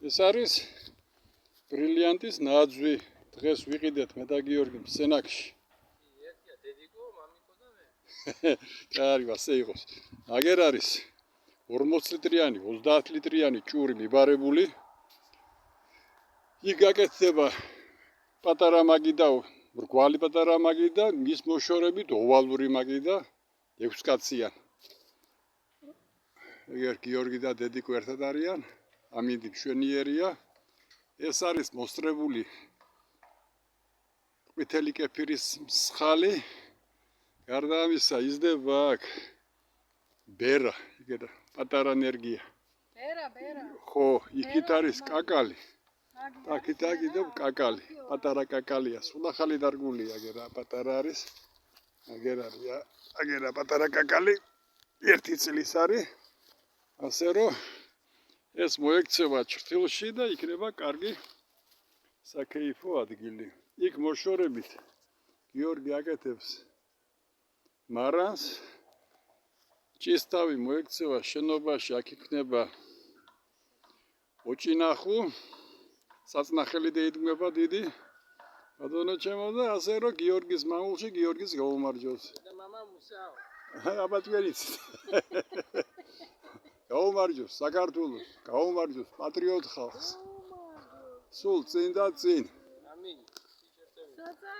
ეს არის ბრილიანტის ნაძვი. დღეს ვიყიდეთ მე და გიორგი სენაკში. ერთია დედიკო, მამიკო და მე. კარი, ასე იყოს. აგერ არის 40 ლიტრიანი, 30 ლიტრიანი ჭური მიბარებული. იქ გაკეთდება პატარა მაგი და მრგვალი პატარა მაგი და მის მოშორებით ოვალური მაგი და 6 კაციან. ეგერ გიორგი და დედიკო ერთად არიან. ამინდი მშვენიერია. ეს არის მოსწრებული ყვითელი კეფირის მსხალი. გარდა ამისა იზრდება აქ ბერა, იგედა პატარა ენერგია. ბერა. ხო, იქით არის კაკალი. აქეთ აგიდებ კაკალი, პატარა კაკალია, სულ ახალი დარგულია, აგერა პატარა არის. აგერა პატარა კაკალი 1 წლის არის. ასე რომ ეს მოექცევა ჭრილში და იქნება კარგი საკეიფო ადგილი. იქ მოშორებით გიორგი აკეთებს მარანს. ჭისთავი მოექცევა შენობაში, აქ იქნება ოჭინახუ. საწნახელი დაიდგმება დიდი. ბატონო ჩემო და ასე რომ გიორგის მამულში გიორგის გაუმარჯოს. და мама მუსაო. აბა თქვენიც. გაუმარჯოს საქართველოს, გაუმარჯოს პატრიოტ ხალხს. სულ წინ და წინ. ამინ. საცა